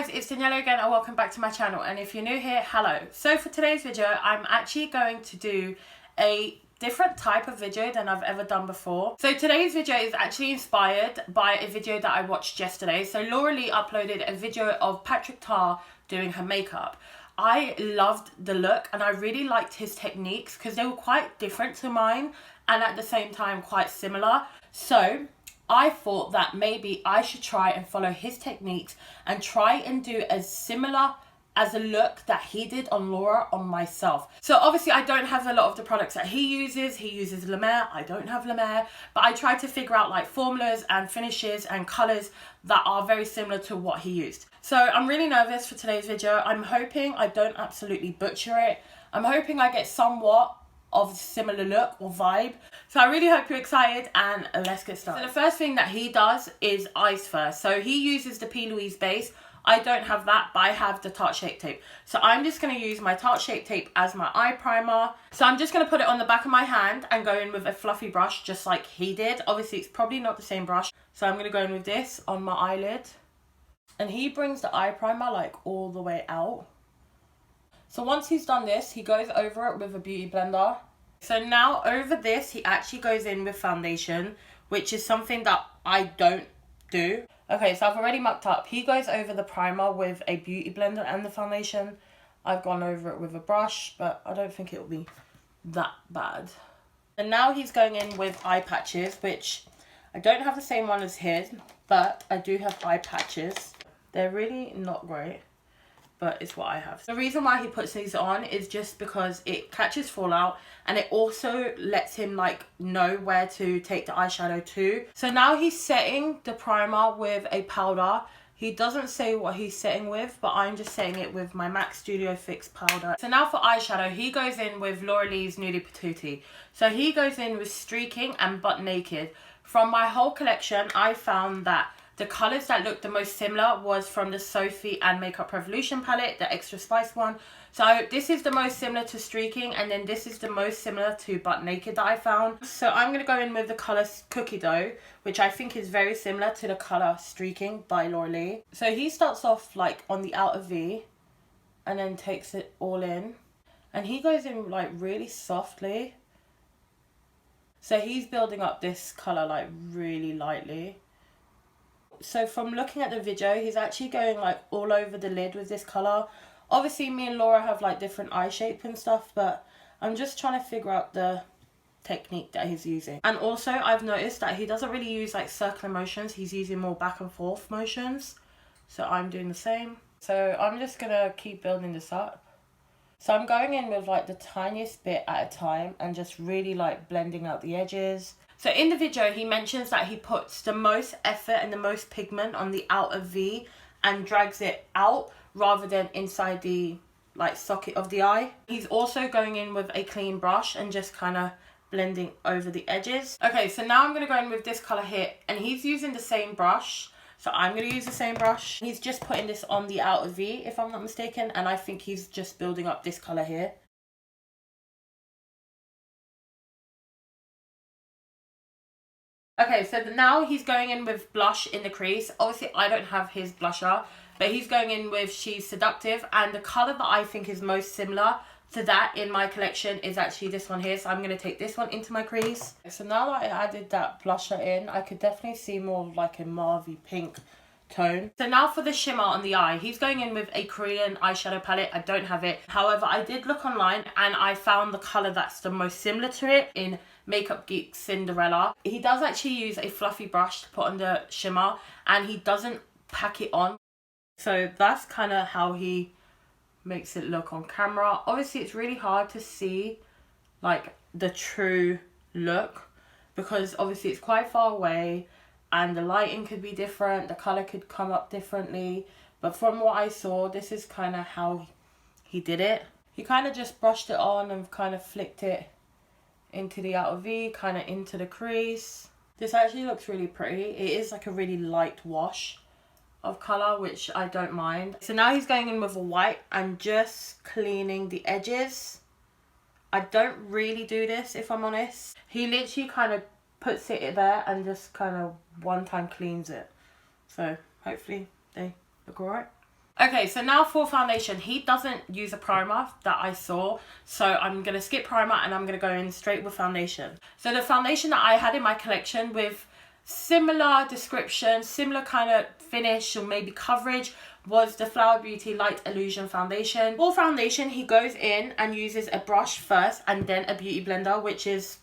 guys, it's Daniela again and welcome back to my channel, and if you're new here, hello. So for today's video, I'm actually going to do a different type of video than I've ever done before. So today's video is actually inspired by a video that I watched yesterday. So Laura Lee uploaded a video of Patrick Tar doing her makeup. I loved the look and I really liked his techniques because they were quite different to mine and at the same time quite similar. So I thought that maybe I should try and follow his techniques and try and do as similar as a look that he did on Laura on myself. So obviously I don't have a lot of the products that he uses. He uses La Mer, I don't have La Mer, but I tried to figure out like formulas and finishes and colours that are very similar to what he used. So I'm really nervous for today's video. I'm hoping I don't absolutely butcher it. I'm hoping I get somewhat of a similar look or vibe. So I really hope you're excited and let's get started. So the first thing that he does is eyes first. So he uses the P. Louise base. I don't have that, but I have the Tarte Shape Tape. So I'm just going to use my Tarte Shape Tape as my eye primer. So I'm just going to put it on the back of my hand and go in with a fluffy brush just like he did. Obviously it's probably not the same brush. So I'm going to go in with this on my eyelid. And he brings the eye primer like all the way out. So once he's done this, he goes over it with a beauty blender. So now over this, he actually goes in with foundation, which is something that I don't do. Okay, so I've already mucked up. He goes over the primer with a beauty blender and the foundation. I've gone over it with a brush, but I don't think it will be that bad. And now he's going in with eye patches, which I don't have the same one as his, but I do have eye patches. They're really not great, but it's what I have. The reason why he puts these on is just because it catches fallout and it also lets him like know where to take the eyeshadow to. So now he's setting the primer with a powder. He doesn't say what he's setting with, but I'm just setting it with my MAC Studio Fix powder. So now for eyeshadow, he goes in with Laura Lee's Nudie Patootie. So he goes in with Streaking and Butt Naked. From my whole collection, I found that the colours that looked the most similar was from the Sophie and Makeup Revolution palette, the Extra Spice one. So this is the most similar to Streaking, and then this is the most similar to Butt Naked that I found. So I'm going to go in with the colour Cookie Dough, which I think is very similar to the colour Streaking by Laura Lee. So he starts off like on the outer V and then takes it all in. And he goes in like really softly. So he's building up this colour like really lightly. So from looking at the video, he's actually going like all over the lid with this colour. Obviously me and Laura have like different eye shape and stuff, but I'm just trying to figure out the technique that he's using. And also I've noticed that he doesn't really use like circular motions. He's using more back and forth motions. So I'm doing the same. So I'm just going to keep building this up. So I'm going in with like the tiniest bit at a time and just really like blending out the edges. So in the video, he mentions that he puts the most effort and the most pigment on the outer V and drags it out rather than inside the like socket of the eye. He's also going in with a clean brush and just kind of blending over the edges. Okay, so now I'm going to go in with this colour here, and he's using the same brush. So I'm going to use the same brush. He's just putting this on the outer V, if I'm not mistaken, and I think he's just building up this colour here. Okay, so now he's going in with blush in the crease. Obviously, I don't have his blusher, but he's going in with She's Seductive. And the colour that I think is most similar to that in my collection is actually this one here. So I'm going to take this one into my crease. So now that I added that blusher in, I could definitely see more of like a mauvey pink tone. So now for the shimmer on the eye, he's going in with a Korean eyeshadow palette. I don't have it. However, I did look online and I found the colour that's the most similar to it in Makeup Geek Cinderella. He does actually use a fluffy brush to put on the shimmer and he doesn't pack it on. So that's kind of how he makes it look on camera. Obviously it's really hard to see like the true look because obviously it's quite far away and the lighting could be different, the colour could come up differently, but from what I saw, this is kind of how he did it. He kind of just brushed it on and kind of flicked it into the outer V, kind of into the crease. This actually looks really pretty. It is like a really light wash of colour, which I don't mind. So now he's going in with a white and just cleaning the edges. I don't really do this, if I'm honest. He literally kind of puts it there and just kind of one time cleans it. So hopefully they look alright. Okay, so now for foundation, he doesn't use a primer that I saw, so I'm going to skip primer and I'm going to go in straight with foundation. So the foundation that I had in my collection with similar description, similar kind of finish or maybe coverage was the Flower Beauty Light Illusion foundation. For foundation, he goes in and uses a brush first and then a beauty blender, which is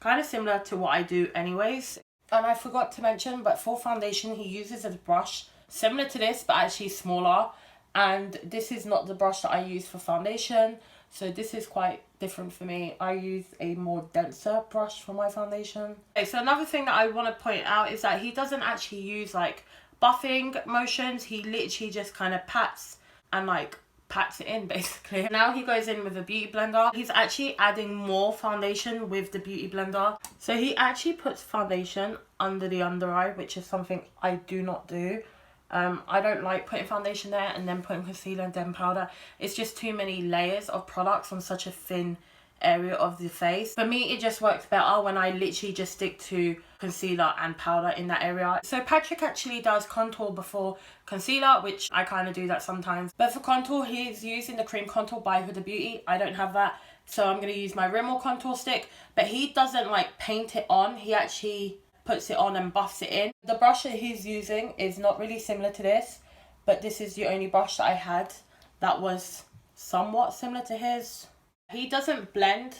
kind of similar to what I do anyways. And I forgot to mention, but for foundation, he uses a brush similar to this, but actually smaller. And this is not the brush that I use for foundation. So this is quite different for me. I use a more denser brush for my foundation. Okay, so another thing that I want to point out is that he doesn't actually use like buffing motions. He literally just kind of pats and like pats it in basically. Now he goes in with a beauty blender. He's actually adding more foundation with the beauty blender. So he actually puts foundation under the under eye, which is something I do not do. I don't like putting foundation there and then putting concealer and then powder. It's just too many layers of products on such a thin area of the face. For me, it just works better when I literally just stick to concealer and powder in that area. So Patrick actually does contour before concealer, which I kind of do that sometimes. But for contour, he's using the cream contour by Huda Beauty. I don't have that, so I'm going to use my Rimmel contour stick. But he doesn't like paint it on. He actually puts it on and buffs it in. The brush that he's using is not really similar to this, but this is the only brush that I had that was somewhat similar to his. He doesn't blend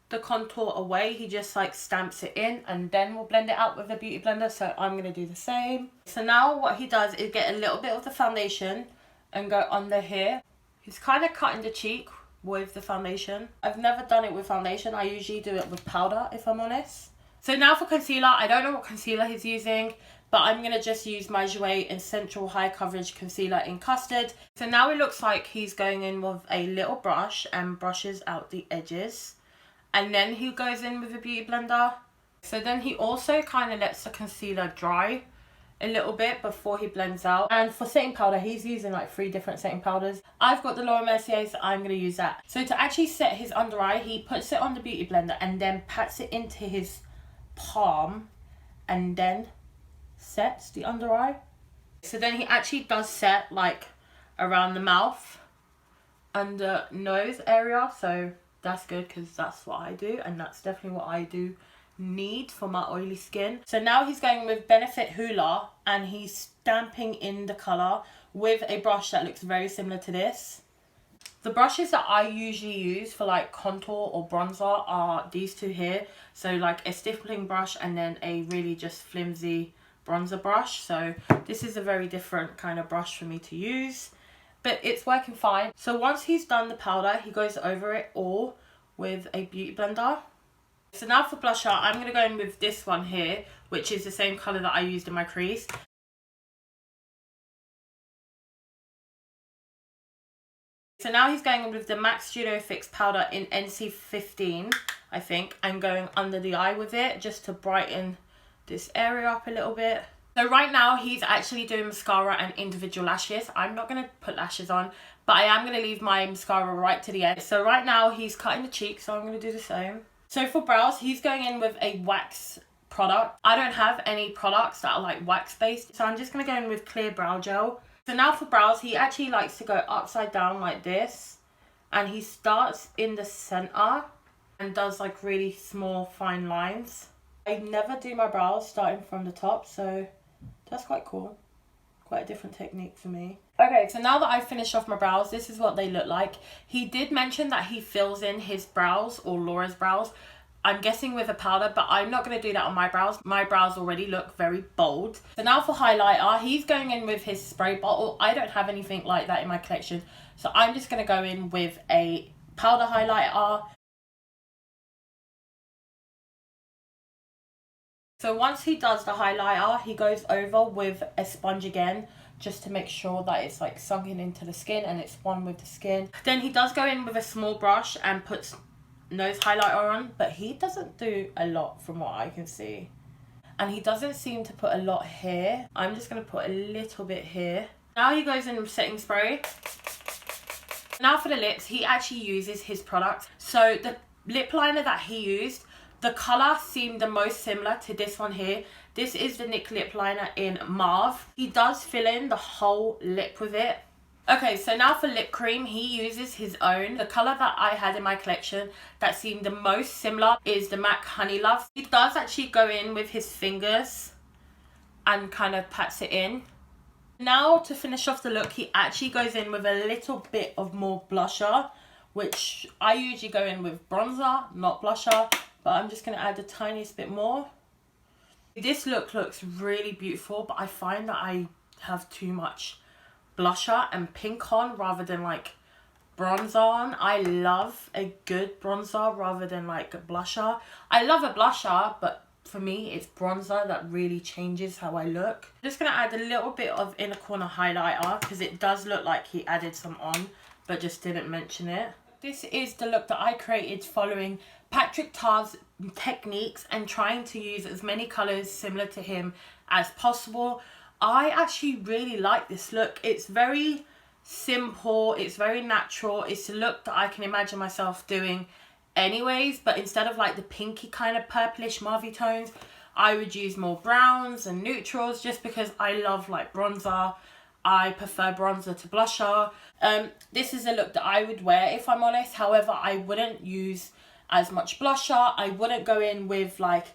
the contour away, he just like stamps it in and then we'll blend it out with a beauty blender, so I'm going to do the same. So now what he does is get a little bit of the foundation and go under here. He's kind of cutting the cheek with the foundation. I've never done it with foundation, I usually do it with powder if I'm honest. So now for concealer, I don't know what concealer he's using, but I'm going to just use my Jouer Essential High Coverage Concealer in Custard. So now it looks like he's going in with a little brush and brushes out the edges. And then he goes in with a beauty blender. So then he also kind of lets the concealer dry a little bit before he blends out. And for setting powder, he's using like 3 different setting powders. I've got the Laura Mercier, so I'm going to use that. So to actually set his under eye, he puts it on the beauty blender and then pats it into his palm and then sets the under eye. So then he actually does set like around the mouth and the nose area, so that's good because that's what I do and that's definitely what I do need for my oily skin. So now he's going with Benefit Hoola and he's stamping in the colour with a brush that looks very similar to this. The brushes that I usually use for like contour or bronzer are these two here. So like a stippling brush and then a really just flimsy bronzer brush. So this is a very different kind of brush for me to use, but it's working fine. So once he's done the powder, he goes over it all with a beauty blender. So now for blusher, I'm going to go in with this one here, which is the same colour that I used in my crease. So now he's going in with the MAC Studio Fix powder in NC15, I think, and going under the eye with it just to brighten this area up a little bit. So right now he's actually doing mascara and individual lashes. I'm not going to put lashes on, but I am going to leave my mascara right to the end. So right now he's cutting the cheek, so I'm going to do the same. So for brows, he's going in with a wax product. I don't have any products that are like wax based, so I'm just going to go in with clear brow gel. So now for brows, he actually likes to go upside down like this. And he starts in the center and does like really small fine lines. I never do my brows starting from the top, so that's quite cool. Quite a different technique for me. Okay, so now that I've finished off my brows, this is what they look like. He did mention that he fills in his brows or Laura's brows, I'm guessing with a powder, but I'm not going to do that on my brows. My brows already look very bold. So now for highlighter, he's going in with his spray bottle. I don't have anything like that in my collection, so I'm just going to go in with a powder highlighter. So once he does the highlighter, he goes over with a sponge again, just to make sure that it's like sunken into the skin and it's one with the skin. Then he does go in with a small brush and puts nose highlighter on, but he doesn't do a lot from what I can see. And he doesn't seem to put a lot here. I'm just going to put a little bit here. Now he goes in with setting spray. Now for the lips, he actually uses his products. So the lip liner that he used, the colour seemed the most similar to this one here. This is the NYX lip liner in Mauve. He does fill in the whole lip with it. Okay, so now for lip cream, he uses his own. The colour that I had in my collection that seemed the most similar is the MAC Honey Love. He does actually go in with his fingers and kind of pats it in. Now to finish off the look, he actually goes in with a little bit of more blusher, which I usually go in with bronzer, not blusher, but I'm just going to add the tiniest bit more. This look looks really beautiful, but I find that I have too much blusher and pink on rather than like bronzer on. I love a good bronzer rather than like a blusher. I love a blusher, but for me it's bronzer that really changes how I look. I'm just going to add a little bit of inner corner highlighter because it does look like he added some on but just didn't mention it. This is the look that I created following Patrick Ta's techniques and trying to use as many colours similar to him as possible. I actually really like this look. It's very simple, it's very natural. It's a look that I can imagine myself doing anyways, but instead of like the pinky kind of purplish mauve tones, I would use more browns and neutrals just because I love like bronzer. I prefer bronzer to blusher. This is a look that I would wear if I'm honest. However, I wouldn't use as much blusher. I wouldn't go in with like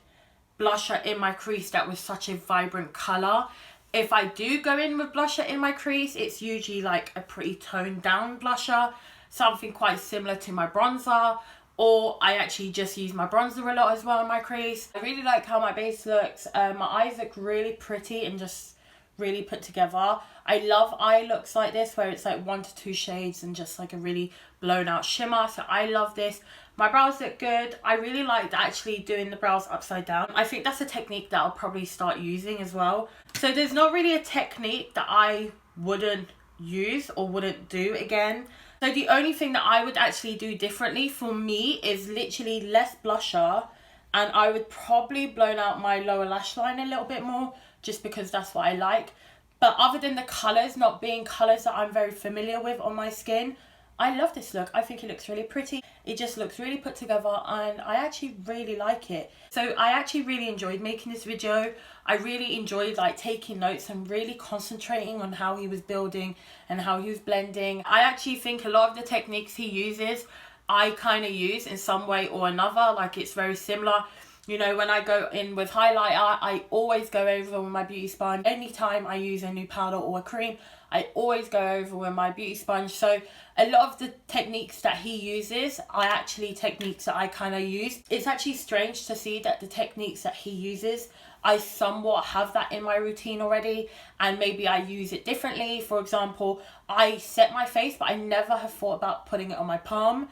blusher in my crease that was such a vibrant colour. If I do go in with blusher in my crease, it's usually like a pretty toned down blusher, something quite similar to my bronzer, or I actually just use my bronzer a lot as well in my crease. I really like how my base looks. My eyes look really pretty and just really put together. I love eye looks like this where it's like 1 to 2 shades and just like a really blown out shimmer, so I love this. My brows look good. I really liked actually doing the brows upside down. I think that's a technique that I'll probably start using as well. So there's not really a technique that I wouldn't use or wouldn't do again. So the only thing that I would actually do differently for me is literally less blusher, and I would probably blown out my lower lash line a little bit more just because that's what I like. But other than the colours not being colours that I'm very familiar with on my skin, I love this look. I think it looks really pretty. It just looks really put together and I actually really like it. So I actually really enjoyed making this video. I really enjoyed like taking notes and really concentrating on how he was building and how he was blending. I actually think a lot of the techniques he uses, I kind of use in some way or another. Like it's very similar. You know, when I go in with highlighter, I always go over with my beauty sponge. Anytime I use a new powder or a cream, I always go over with my beauty sponge. So a lot of the techniques that he uses are actually techniques that I kind of use. It's actually strange to see that the techniques that he uses, I somewhat have that in my routine already, and maybe I use it differently. For example, I set my face, but I never have thought about putting it on my palm.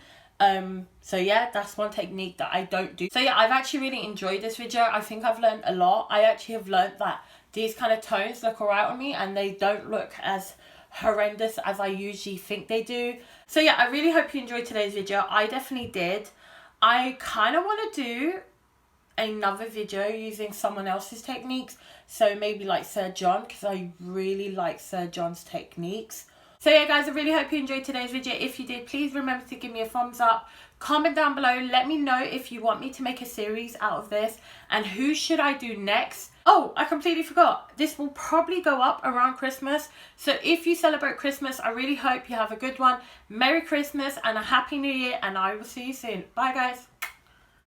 So yeah, that's one technique that I don't do. So yeah, I've actually really enjoyed this video. I think I've learned a lot. I actually have learned that these kind of tones look alright on me and they don't look as horrendous as I usually think they do. So yeah, I really hope you enjoyed today's video. I definitely did. I kind of want to do another video using someone else's techniques. So maybe like Sir John, because I really like Sir John's techniques. So yeah guys, I really hope you enjoyed today's video. If you did, please remember to give me a thumbs up. Comment down below, let me know if you want me to make a series out of this and who should I do next. Oh, I completely forgot. This will probably go up around Christmas. So if you celebrate Christmas, I really hope you have a good one. Merry Christmas and a Happy New Year, and I will see you soon. Bye guys.